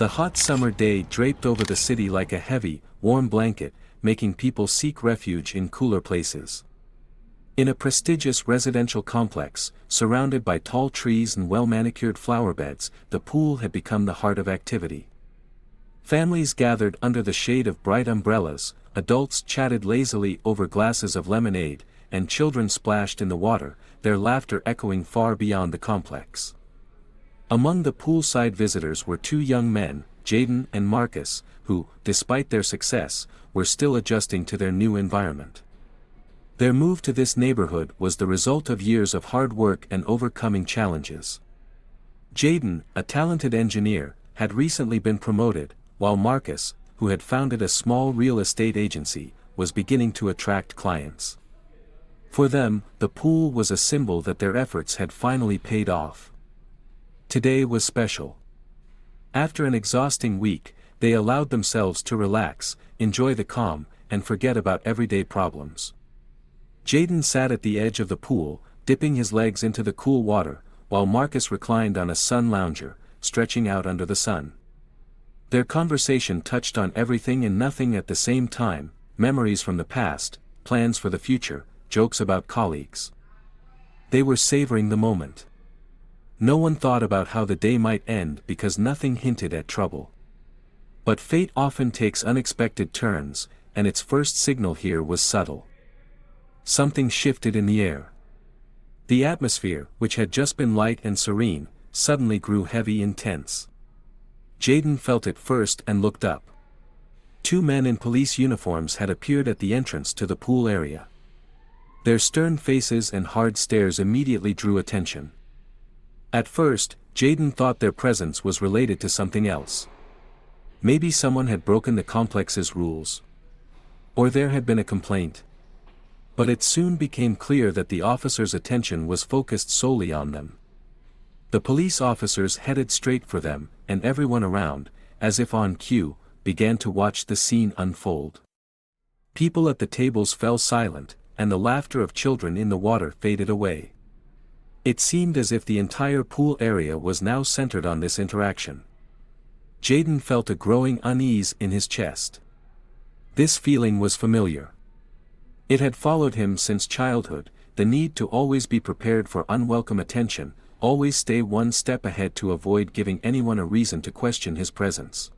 The hot summer day draped over the city like a heavy, warm blanket, making people seek refuge in cooler places. In a prestigious residential complex, surrounded by tall trees and well-manicured flower beds, the pool had become the heart of activity. Families gathered under the shade of bright umbrellas, adults chatted lazily over glasses of lemonade, and children splashed in the water, their laughter echoing far beyond the complex. Among the poolside visitors were two young men, Jaden and Marcus, who, despite their success, were still adjusting to their new environment. Their move to this neighborhood was the result of years of hard work and overcoming challenges. Jaden, a talented engineer, had recently been promoted, while Marcus, who had founded a small real estate agency, was beginning to attract clients. For them, the pool was a symbol that their efforts had finally paid off. Today was special. After an exhausting week, they allowed themselves to relax, enjoy the calm, and forget about everyday problems. Jaden sat at the edge of the pool, dipping his legs into the cool water, while Marcus reclined on a sun lounger, stretching out under the sun. Their conversation touched on everything and nothing at the same time, memories from the past, plans for the future, jokes about colleagues. They were savoring the moment. No one thought about how the day might end because nothing hinted at trouble. But fate often takes unexpected turns, and its first signal here was subtle. Something shifted in the air. The atmosphere, which had just been light and serene, suddenly grew heavy and tense. Jaden felt it first and looked up. Two men in police uniforms had appeared at the entrance to the pool area. Their stern faces and hard stares immediately drew attention. At first, Jaden thought their presence was related to something else. Maybe someone had broken the complex's rules. Or there had been a complaint. But it soon became clear that the officers' attention was focused solely on them. The police officers headed straight for them, and everyone around, as if on cue, began to watch the scene unfold. People at the tables fell silent, and the laughter of children in the water faded away. It seemed as if the entire pool area was now centered on this interaction. Jaden felt a growing unease in his chest. This feeling was familiar. It had followed him since childhood, the need to always be prepared for unwelcome attention, always stay one step ahead to avoid giving anyone a reason to question his presence.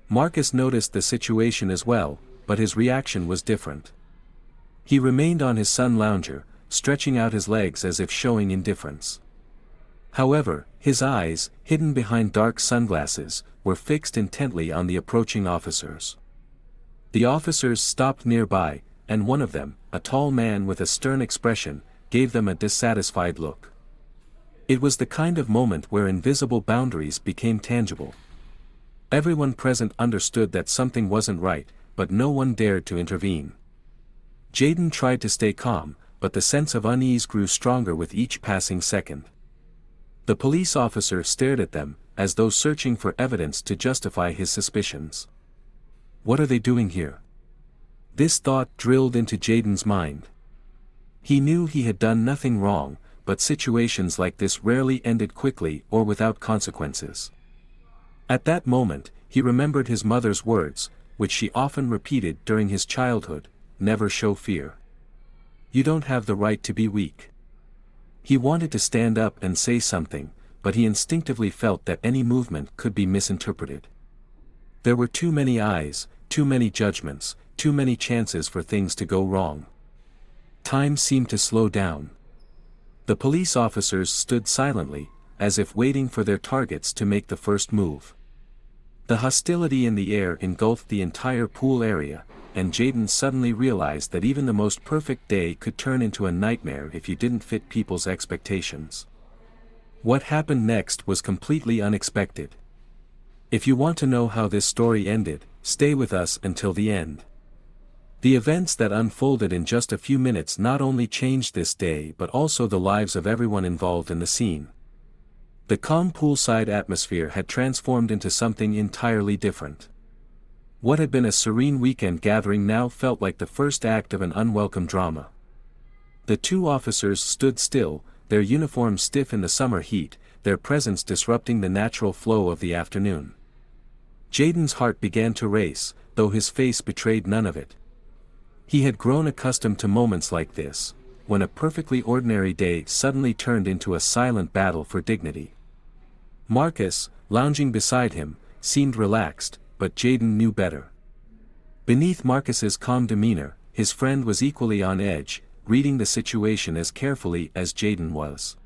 Marcus noticed the situation as well, but his reaction was different. He remained on his sun lounger, stretching out his legs as if showing indifference. However, his eyes, hidden behind dark sunglasses, were fixed intently on the approaching officers. The officers stopped nearby, and one of them, a tall man with a stern expression, gave them a dissatisfied look. It was the kind of moment where invisible boundaries became tangible. Everyone present understood that something wasn't right, but no one dared to intervene. Jaden tried to stay calm, but the sense of unease grew stronger with each passing second. The police officer stared at them, as though searching for evidence to justify his suspicions. What are they doing here? This thought drilled into Jaden's mind. He knew he had done nothing wrong, but situations like this rarely ended quickly or without consequences. At that moment, he remembered his mother's words, which she often repeated during his childhood, "Never show fear. You don't have the right to be weak." He wanted to stand up and say something, but he instinctively felt that any movement could be misinterpreted. There were too many eyes, too many judgments, too many chances for things to go wrong. Time seemed to slow down. The police officers stood silently, as if waiting for their targets to make the first move. The hostility in the air engulfed the entire pool area, and Jaden suddenly realized that even the most perfect day could turn into a nightmare if you didn't fit people's expectations. What happened next was completely unexpected. If you want to know how this story ended, stay with us until the end. The events that unfolded in just a few minutes not only changed this day but also the lives of everyone involved in the scene. The calm poolside atmosphere had transformed into something entirely different. What had been a serene weekend gathering now felt like the first act of an unwelcome drama. The two officers stood still, their uniforms stiff in the summer heat, their presence disrupting the natural flow of the afternoon. Jaden's heart began to race, though his face betrayed none of it. He had grown accustomed to moments like this, when a perfectly ordinary day suddenly turned into a silent battle for dignity. Marcus, lounging beside him, seemed relaxed, but Jaden knew better. Beneath Marcus's calm demeanor, his friend was equally on edge, reading the situation as carefully as Jaden was.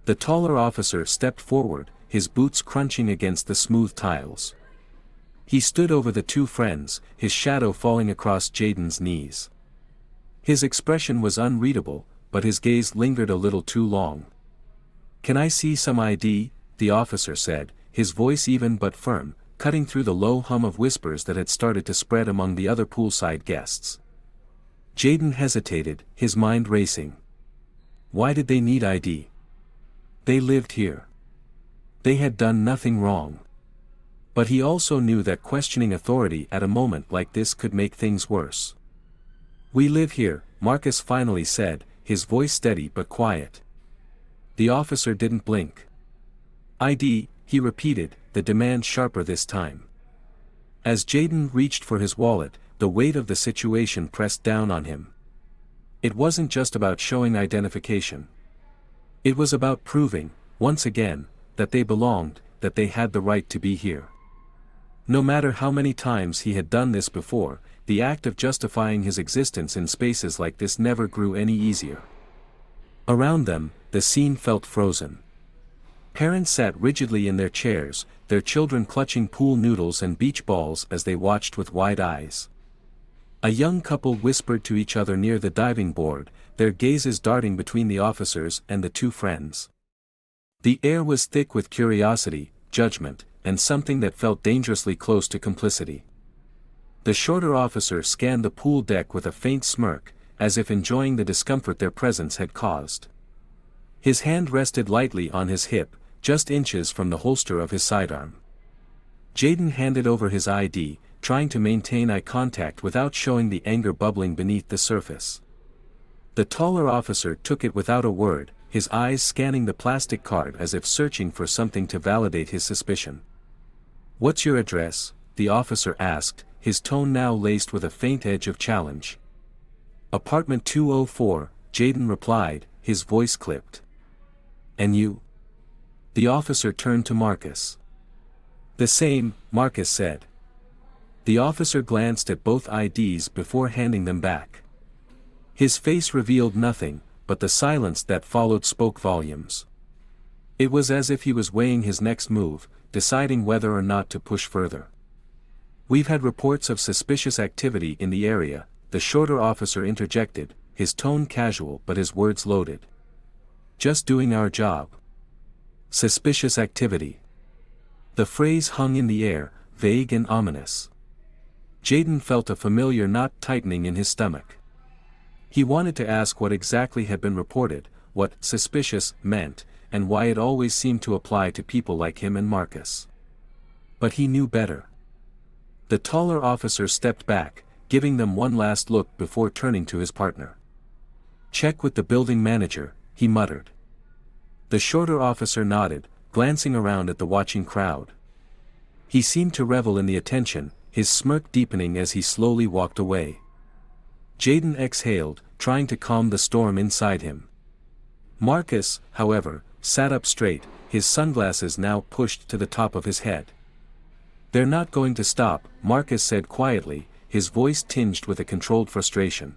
The taller officer stepped forward, his boots crunching against the smooth tiles. He stood over the two friends, his shadow falling across Jaden's knees. His expression was unreadable, but his gaze lingered a little too long. "Can I see some ID?" the officer said, his voice even but firm, cutting through the low hum of whispers that had started to spread among the other poolside guests. Jaden hesitated, his mind racing. Why did they need ID? They lived here. They had done nothing wrong. But he also knew that questioning authority at a moment like this could make things worse. "We live here," Marcus finally said, his voice steady but quiet. The officer didn't blink. "ID," he repeated, the demand sharper this time. As Jaden reached for his wallet, the weight of the situation pressed down on him. It wasn't just about showing identification. It was about proving, once again, that they belonged, that they had the right to be here. No matter how many times he had done this before, the act of justifying his existence in spaces like this never grew any easier. Around them, the scene felt frozen. Parents sat rigidly in their chairs, their children clutching pool noodles and beach balls as they watched with wide eyes. A young couple whispered to each other near the diving board, their gazes darting between the officers and the two friends. The air was thick with curiosity, judgment, and something that felt dangerously close to complicity. The shorter officer scanned the pool deck with a faint smirk, as if enjoying the discomfort their presence had caused. His hand rested lightly on his hip, just inches from the holster of his sidearm. Jaden handed over his ID, trying to maintain eye contact without showing the anger bubbling beneath the surface. The taller officer took it without a word, his eyes scanning the plastic card as if searching for something to validate his suspicion. "What's your address?" the officer asked, his tone now laced with a faint edge of challenge. "Apartment 204, Jaden replied, his voice clipped. "And you?" The officer turned to Marcus. "The same," Marcus said. The officer glanced at both IDs before handing them back. His face revealed nothing, but the silence that followed spoke volumes. It was as if he was weighing his next move, deciding whether or not to push further. "We've had reports of suspicious activity in the area," the shorter officer interjected, his tone casual but his words loaded. "Just doing our job." Suspicious activity. The phrase hung in the air, vague and ominous. Jaden felt a familiar knot tightening in his stomach. He wanted to ask what exactly had been reported, what "suspicious" meant, and why it always seemed to apply to people like him and Marcus. But he knew better. The taller officer stepped back, giving them one last look before turning to his partner. "Check with the building manager," he muttered. The shorter officer nodded, glancing around at the watching crowd. He seemed to revel in the attention, his smirk deepening as he slowly walked away. Jaden exhaled, trying to calm the storm inside him. Marcus, however, sat up straight, his sunglasses now pushed to the top of his head. "They're not going to stop," Marcus said quietly, his voice tinged with a controlled frustration.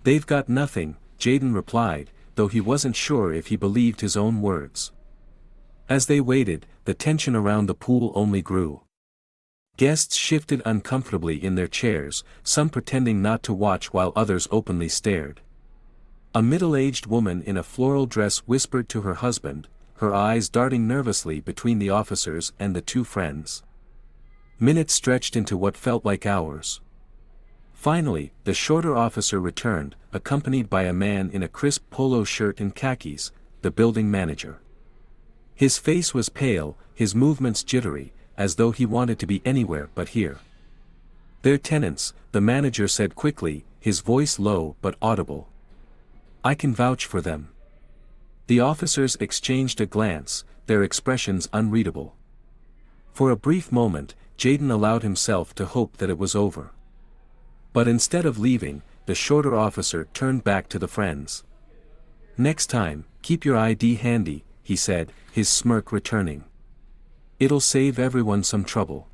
"They've got nothing," Jaden replied, though he wasn't sure if he believed his own words. As they waited, the tension around the pool only grew. Guests shifted uncomfortably in their chairs, some pretending not to watch while others openly stared. A middle-aged woman in a floral dress whispered to her husband, her eyes darting nervously between the officers and the two friends. Minutes stretched into what felt like hours. Finally, the shorter officer returned, accompanied by a man in a crisp polo shirt and khakis, the building manager. His face was pale, his movements jittery, as though he wanted to be anywhere but here. "They're tenants," the manager said quickly, his voice low but audible. "I can vouch for them." The officers exchanged a glance, their expressions unreadable. For a brief moment, Jaden allowed himself to hope that it was over. But instead of leaving, the shorter officer turned back to the friends. "Next time, keep your ID handy," he said, his smirk returning. "It'll save everyone some trouble."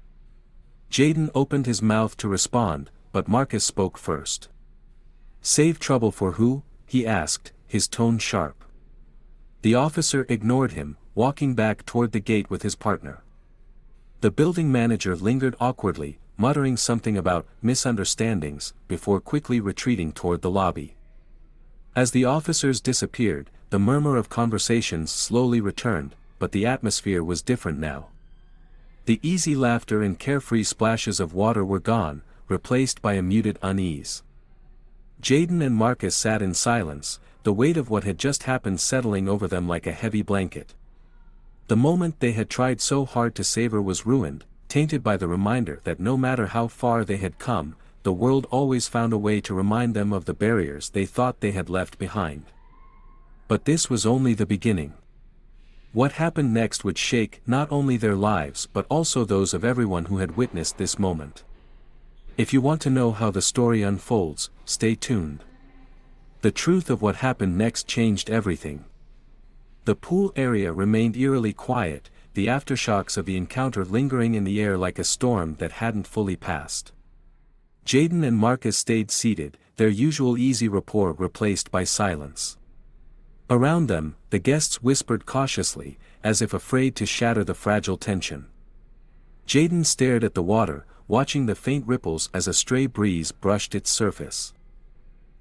Jaden opened his mouth to respond, but Marcus spoke first. "Save trouble for who?" he asked, his tone sharp. The officer ignored him, walking back toward the gate with his partner. The building manager lingered awkwardly, muttering something about misunderstandings, before quickly retreating toward the lobby. As the officers disappeared, the murmur of conversations slowly returned, but the atmosphere was different now. The easy laughter and carefree splashes of water were gone, replaced by a muted unease. Jaden and Marcus sat in silence, the weight of what had just happened settling over them like a heavy blanket. The moment they had tried so hard to savor was ruined, tainted by the reminder that no matter how far they had come, the world always found a way to remind them of the barriers they thought they had left behind. But this was only the beginning. What happened next would shake not only their lives but also those of everyone who had witnessed this moment. If you want to know how the story unfolds, stay tuned. The truth of what happened next changed everything. The pool area remained eerily quiet, the aftershocks of the encounter lingering in the air like a storm that hadn't fully passed. Jaden and Marcus stayed seated, their usual easy rapport replaced by silence. Around them, the guests whispered cautiously, as if afraid to shatter the fragile tension. Jaden stared at the water, watching the faint ripples as a stray breeze brushed its surface.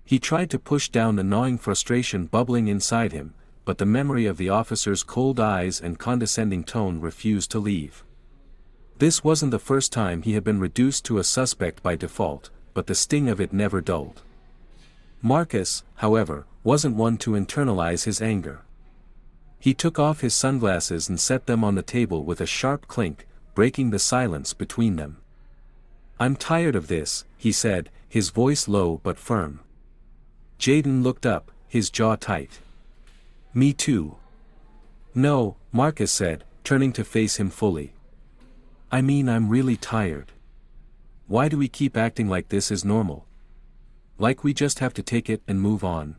He tried to push down the gnawing frustration bubbling inside him, but the memory of the officer's cold eyes and condescending tone refused to leave. This wasn't the first time he had been reduced to a suspect by default, but the sting of it never dulled. Marcus, however, wasn't one to internalize his anger. He took off his sunglasses and set them on the table with a sharp clink, breaking the silence between them. "I'm tired of this," he said, his voice low but firm. Jaden looked up, his jaw tight. "Me too." "No," Marcus said, turning to face him fully. "I mean, I'm really tired. Why do we keep acting like this is normal? Like we just have to take it and move on?"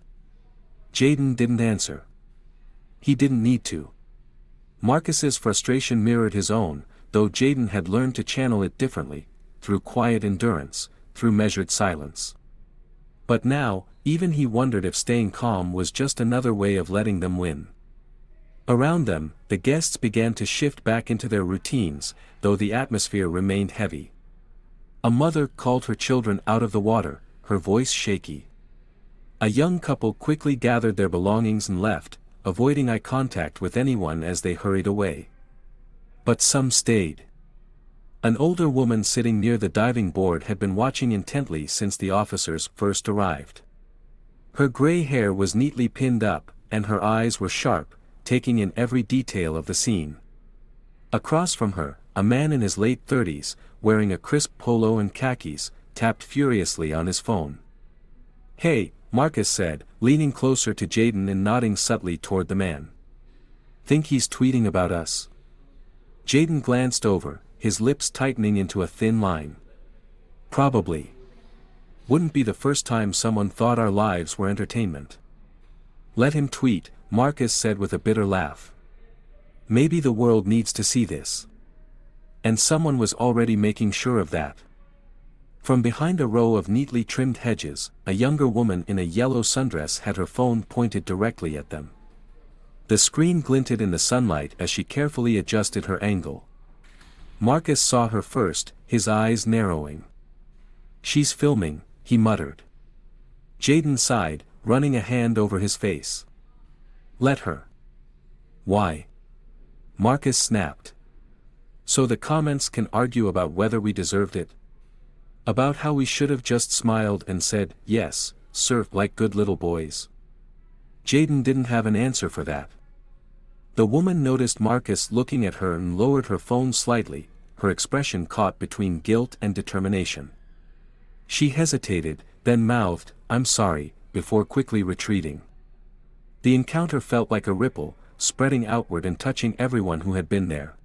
Jaden didn't answer. He didn't need to. Marcus's frustration mirrored his own, though Jaden had learned to channel it differently, through quiet endurance, through measured silence. But now, even he wondered if staying calm was just another way of letting them win. Around them, the guests began to shift back into their routines, though the atmosphere remained heavy. A mother called her children out of the water, her voice shaky. A young couple quickly gathered their belongings and left, avoiding eye contact with anyone as they hurried away. But some stayed. An older woman sitting near the diving board had been watching intently since the officers first arrived. Her gray hair was neatly pinned up, and her eyes were sharp, taking in every detail of the scene. Across from her, a man in his late 30s, wearing a crisp polo and khakis, tapped furiously on his phone. "Hey," Marcus said, leaning closer to Jaden and nodding subtly toward the man. "Think he's tweeting about us?" Jaden glanced over, his lips tightening into a thin line. "Probably. Wouldn't be the first time someone thought our lives were entertainment." "Let him tweet," Marcus said with a bitter laugh. "Maybe the world needs to see this." And someone was already making sure of that. From behind a row of neatly trimmed hedges, a younger woman in a yellow sundress had her phone pointed directly at them. The screen glinted in the sunlight as she carefully adjusted her angle. Marcus saw her first, his eyes narrowing. "She's filming," he muttered. Jaden sighed, running a hand over his face. "Let her." "Why?" Marcus snapped. "So the comments can argue about whether we deserved it? About how we should have just smiled and said, yes, sir, like good little boys?" Jaden didn't have an answer for that. The woman noticed Marcus looking at her and lowered her phone slightly, her expression caught between guilt and determination. She hesitated, then mouthed, "I'm sorry," before quickly retreating. The encounter felt like a ripple, spreading outward and touching everyone who had been there.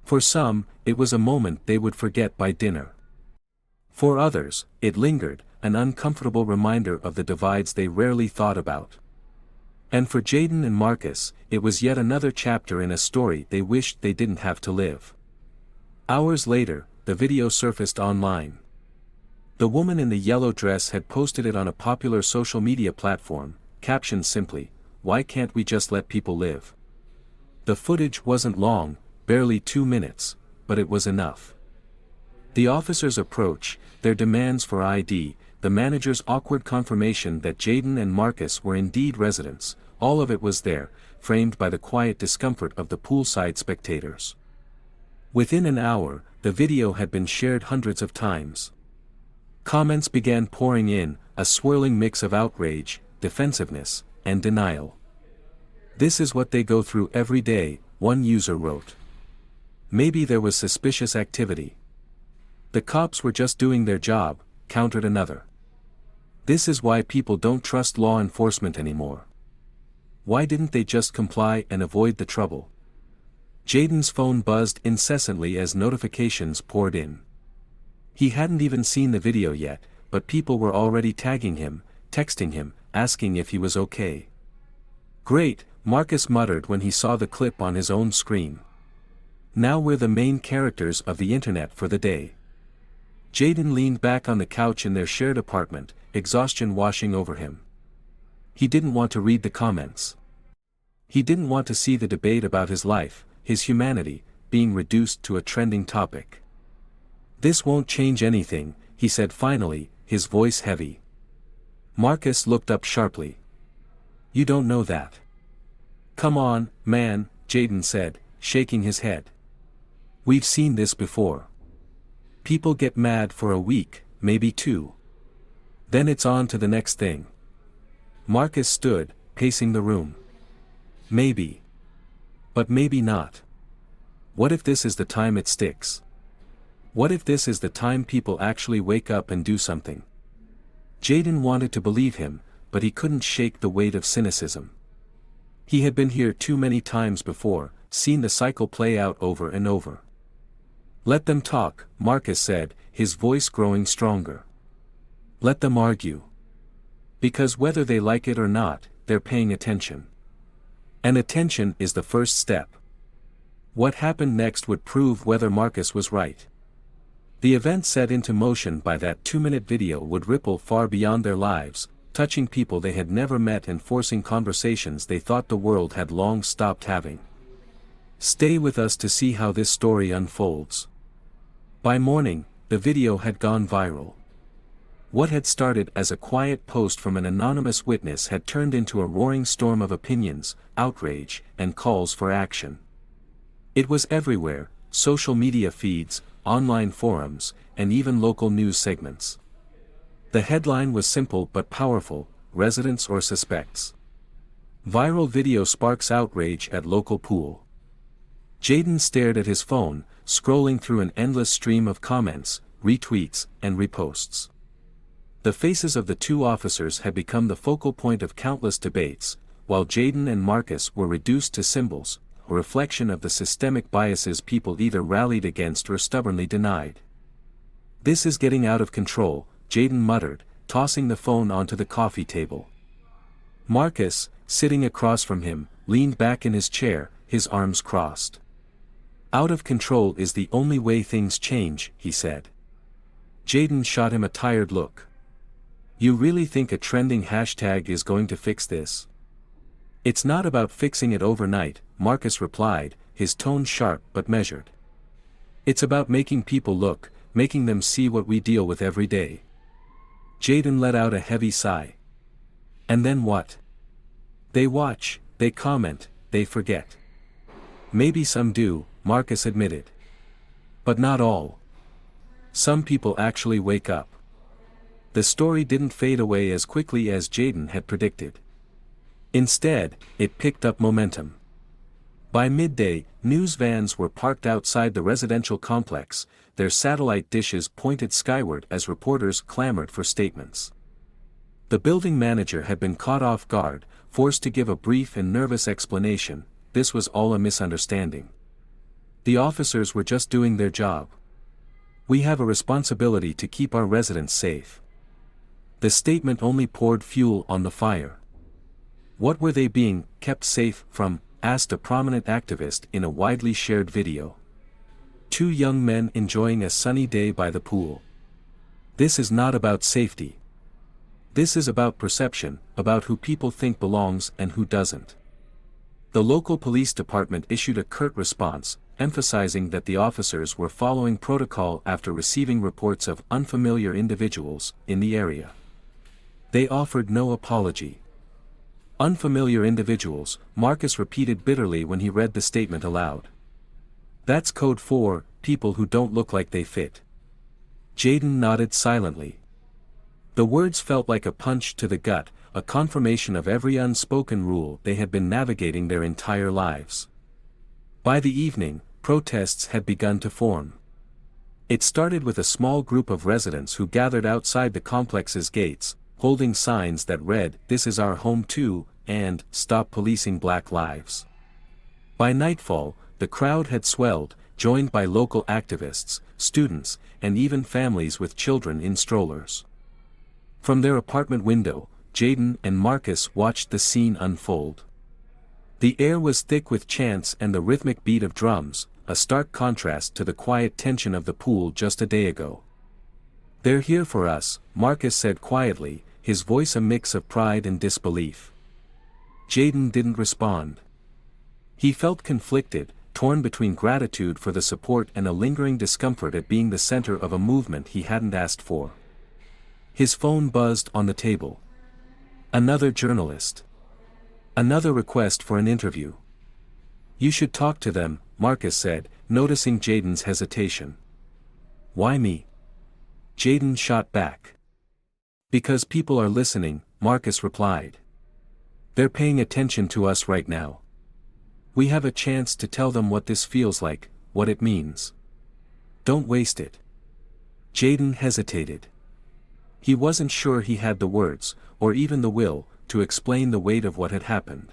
For some, it was a moment they would forget by dinner. For others, it lingered, an uncomfortable reminder of the divides they rarely thought about. And for Jaden and Marcus, it was yet another chapter in a story they wished they didn't have to live. Hours later, the video surfaced online. The woman in the yellow dress had posted it on a popular social media platform, captioned simply, "Why can't we just let people live?" The footage wasn't long, barely 2 minutes, but it was enough. The officer's approach, their demands for ID, the manager's awkward confirmation that Jaden and Marcus were indeed residents, all of it was there, framed by the quiet discomfort of the poolside spectators. Within an hour, the video had been shared hundreds of times. Comments began pouring in, a swirling mix of outrage, defensiveness, and denial. "This is what they go through every day," one user wrote. "Maybe there was suspicious activity. The cops were just doing their job," countered another. "This is why people don't trust law enforcement anymore. Why didn't they just comply and avoid the trouble?" Jaden's phone buzzed incessantly as notifications poured in. He hadn't even seen the video yet, but people were already tagging him, texting him, asking if he was okay. "Great," Marcus muttered when he saw the clip on his own screen. "Now we're the main characters of the internet for the day." Jaden leaned back on the couch in their shared apartment, exhaustion washing over him. He didn't want to read the comments. He didn't want to see the debate about his life, his humanity, being reduced to a trending topic. "This won't change anything," he said finally, his voice heavy. Marcus looked up sharply. "You don't know that." "Come on, man," Jaden said, shaking his head. "We've seen this before. People get mad for a week, maybe 2. Then it's on to the next thing." Marcus stood, pacing the room. "Maybe. But maybe not. What if this is the time it sticks? What if this is the time people actually wake up and do something?" Jaden wanted to believe him, but he couldn't shake the weight of cynicism. He had been here too many times before, seen the cycle play out over and over. "Let them talk," Marcus said, his voice growing stronger. "Let them argue. Because whether they like it or not, they're paying attention. And attention is the first step." What happened next would prove whether Marcus was right. The event set into motion by that 2-minute video would ripple far beyond their lives, touching people they had never met and forcing conversations they thought the world had long stopped having. Stay with us to see how this story unfolds. By morning, the video had gone viral. What had started as a quiet post from an anonymous witness had turned into a roaring storm of opinions, outrage, and calls for action. It was everywhere: social media feeds, online forums, and even local news segments. The headline was simple but powerful: "Residents or Suspects?" Viral video sparks outrage at local pool. Jaden stared at his phone, scrolling through an endless stream of comments, retweets, and reposts. The faces of the two officers had become the focal point of countless debates, while Jaden and Marcus were reduced to symbols, a reflection of the systemic biases people either rallied against or stubbornly denied. "This is getting out of control," Jaden muttered, tossing the phone onto the coffee table. Marcus, sitting across from him, leaned back in his chair, his arms crossed. "Out of control is the only way things change," he said. Jaden shot him a tired look. "You really think a trending hashtag is going to fix this?" "It's not about fixing it overnight," Marcus replied, his tone sharp but measured. "It's about making people look, making them see what we deal with every day." Jaden let out a heavy sigh. "And then what?" "They watch, they comment, they forget." "Maybe some do," Marcus admitted. "But not all. Some people actually wake up." The story didn't fade away as quickly as Jaden had predicted. Instead, it picked up momentum. By midday, news vans were parked outside the residential complex, their satellite dishes pointed skyward as reporters clamored for statements. The building manager had been caught off guard, forced to give a brief and nervous explanation: this was all a misunderstanding. The officers were just doing their job. We have a responsibility to keep our residents safe. The statement only poured fuel on the fire. What were they being kept safe from? Asked a prominent activist in a widely shared video. Two young men enjoying a sunny day by the pool. This is not about safety. This is about perception, about who people think belongs and who doesn't. The local police department issued a curt response, emphasizing that the officers were following protocol after receiving reports of unfamiliar individuals in the area. They offered no apology. Unfamiliar individuals, Marcus repeated bitterly when he read the statement aloud. That's code for people who don't look like they fit. Jaden nodded silently. The words felt like a punch to the gut, a confirmation of every unspoken rule they had been navigating their entire lives. By the evening, protests had begun to form. It started with a small group of residents who gathered outside the complex's gates, holding signs that read, "This is our home too," and "Stop policing black lives." By nightfall, the crowd had swelled, joined by local activists, students, and even families with children in strollers. From their apartment window, Jaden and Marcus watched the scene unfold. The air was thick with chants and the rhythmic beat of drums, a stark contrast to the quiet tension of the pool just a day ago. "They're here for us," Marcus said quietly, his voice a mix of pride and disbelief. Jaden didn't respond. He felt conflicted, torn between gratitude for the support and a lingering discomfort at being the center of a movement he hadn't asked for. His phone buzzed on the table. Another journalist. Another request for an interview. "You should talk to them," Marcus said, noticing Jaden's hesitation. "Why me?" Jaden shot back. "Because people are listening," Marcus replied. "They're paying attention to us right now. We have a chance to tell them what this feels like, what it means. Don't waste it." Jaden hesitated. He wasn't sure he had the words, or even the will, to explain the weight of what had happened.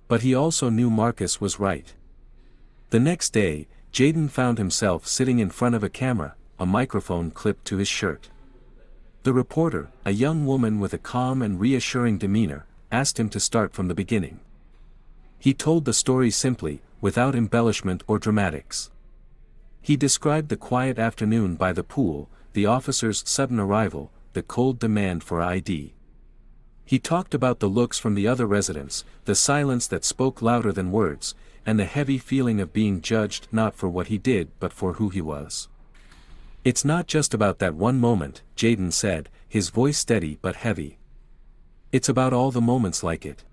But he also knew Marcus was right. The next day, Jaden found himself sitting in front of a camera, a microphone clipped to his shirt. The reporter, a young woman with a calm and reassuring demeanor, asked him to start from the beginning. He told the story simply, without embellishment or dramatics. He described the quiet afternoon by the pool, the officer's sudden arrival, the cold demand for ID. He talked about the looks from the other residents, the silence that spoke louder than words, and the heavy feeling of being judged not for what he did but for who he was. "It's not just about that one moment," Jaden said, his voice steady but heavy. "It's about all the moments like it.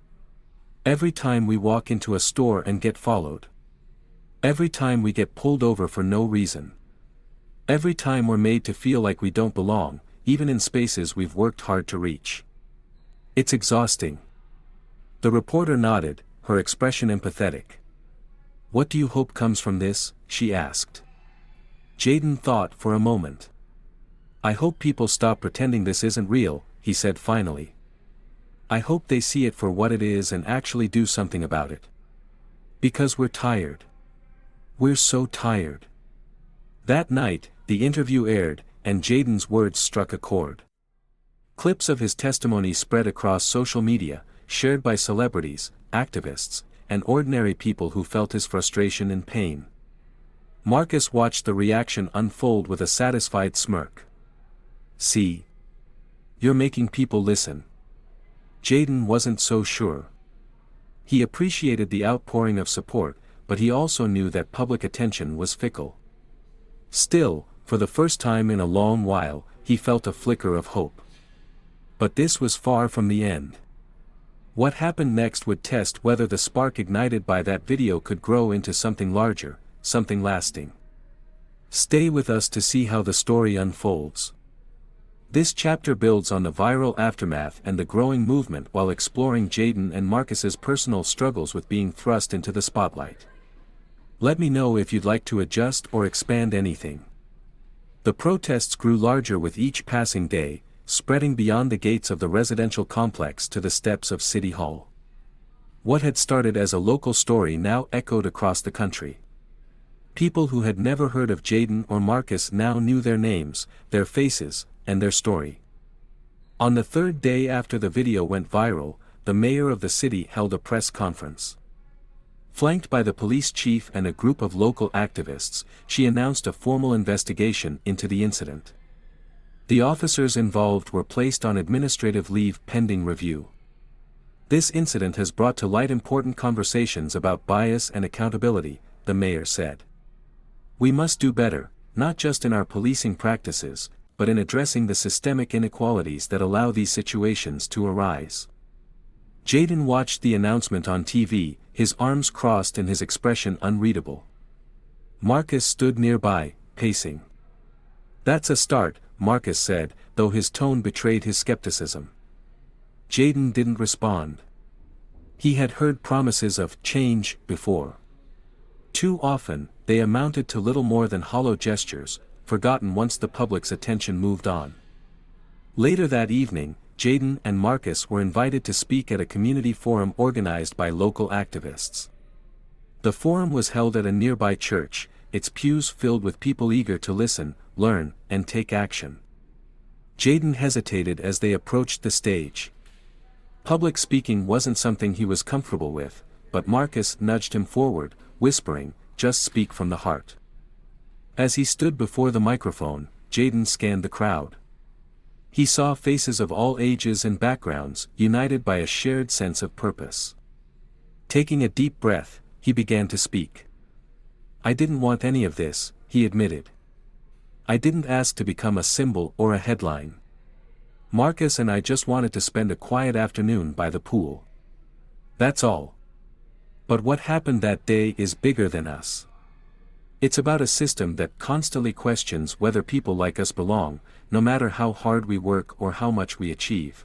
Every time we walk into a store and get followed. Every time we get pulled over for no reason. Every time we're made to feel like we don't belong, even in spaces we've worked hard to reach. It's exhausting." The reporter nodded, her expression empathetic. "What do you hope comes from this?" she asked. Jaden thought for a moment. "I hope people stop pretending this isn't real," he said finally. "I hope they see it for what it is and actually do something about it. Because we're tired. We're so tired." That night, the interview aired, and Jaden's words struck a chord. Clips of his testimony spread across social media, shared by celebrities, activists, and ordinary people who felt his frustration and pain. Marcus watched the reaction unfold with a satisfied smirk. "See? You're making people listen." Jaden wasn't so sure. He appreciated the outpouring of support, but he also knew that public attention was fickle. Still, for the first time in a long while, he felt a flicker of hope. But this was far from the end. What happened next would test whether the spark ignited by that video could grow into something larger, something lasting. Stay with us to see how the story unfolds. This chapter builds on the viral aftermath and the growing movement while exploring Jaden and Marcus's personal struggles with being thrust into the spotlight. Let me know if you'd like to adjust or expand anything. The protests grew larger with each passing day, spreading beyond the gates of the residential complex to the steps of City Hall. What had started as a local story now echoed across the country. People who had never heard of Jaden or Marcus now knew their names, their faces, and their story. On the third day after the video went viral, the mayor of the city held a press conference. Flanked by the police chief and a group of local activists, she announced a formal investigation into the incident. The officers involved were placed on administrative leave pending review. This incident has brought to light important conversations about bias and accountability, the mayor said. We must do better, not just in our policing practices, but in addressing the systemic inequalities that allow these situations to arise. Jaden watched the announcement on TV, his arms crossed and his expression unreadable. Marcus stood nearby, pacing. That's a start, Marcus said, though his tone betrayed his skepticism. Jaden didn't respond. He had heard promises of change before. Too often, they amounted to little more than hollow gestures, forgotten once the public's attention moved on. Later that evening, Jaden and Marcus were invited to speak at a community forum organized by local activists. The forum was held at a nearby church, its pews filled with people eager to listen, learn, and take action. Jaden hesitated as they approached the stage. Public speaking wasn't something he was comfortable with, but Marcus nudged him forward, whispering, "Just speak from the heart." As he stood before the microphone, Jaden scanned the crowd. He saw faces of all ages and backgrounds, united by a shared sense of purpose. Taking a deep breath, he began to speak. "I didn't want any of this," he admitted. "I didn't ask to become a symbol or a headline. Marcus and I just wanted to spend a quiet afternoon by the pool. That's all. But what happened that day is bigger than us. It's about a system that constantly questions whether people like us belong, no matter how hard we work or how much we achieve."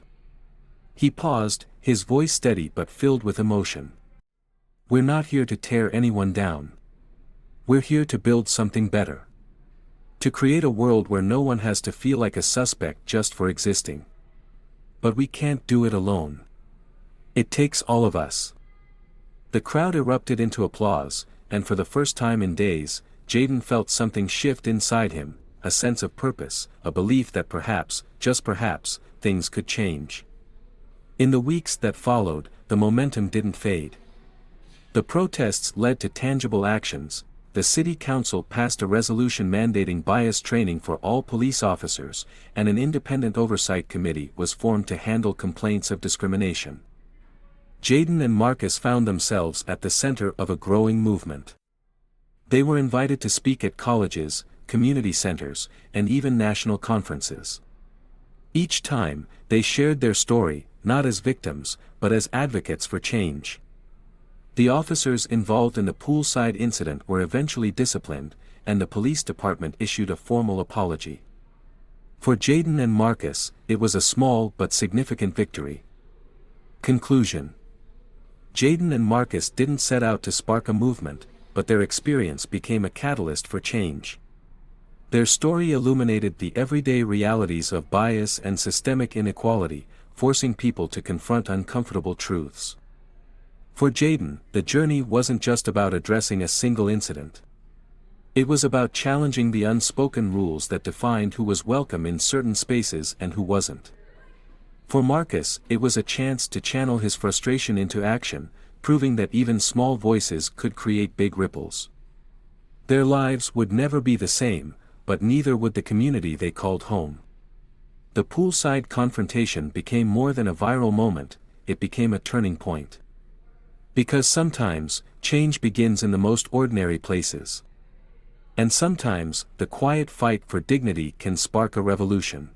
He paused, his voice steady but filled with emotion. "We're not here to tear anyone down. We're here to build something better. To create a world where no one has to feel like a suspect just for existing. But we can't do it alone. It takes all of us." The crowd erupted into applause, and for the first time in days, Jaden felt something shift inside him, a sense of purpose, a belief that perhaps, just perhaps, things could change. In the weeks that followed, the momentum didn't fade. The protests led to tangible actions. The city council passed a resolution mandating bias training for all police officers, and an independent oversight committee was formed to handle complaints of discrimination. Jaden and Marcus found themselves at the center of a growing movement. They were invited to speak at colleges, community centers, and even national conferences. Each time, they shared their story, not as victims, but as advocates for change. The officers involved in the poolside incident were eventually disciplined, and the police department issued a formal apology. For Jaden and Marcus, it was a small but significant victory. Conclusion. Jaden and Marcus didn't set out to spark a movement, but their experience became a catalyst for change. Their story illuminated the everyday realities of bias and systemic inequality, forcing people to confront uncomfortable truths. For Jaden, the journey wasn't just about addressing a single incident. It was about challenging the unspoken rules that defined who was welcome in certain spaces and who wasn't. For Marcus, it was a chance to channel his frustration into action, proving that even small voices could create big ripples. Their lives would never be the same, but neither would the community they called home. The poolside confrontation became more than a viral moment, it became a turning point. Because sometimes, change begins in the most ordinary places. And sometimes, the quiet fight for dignity can spark a revolution.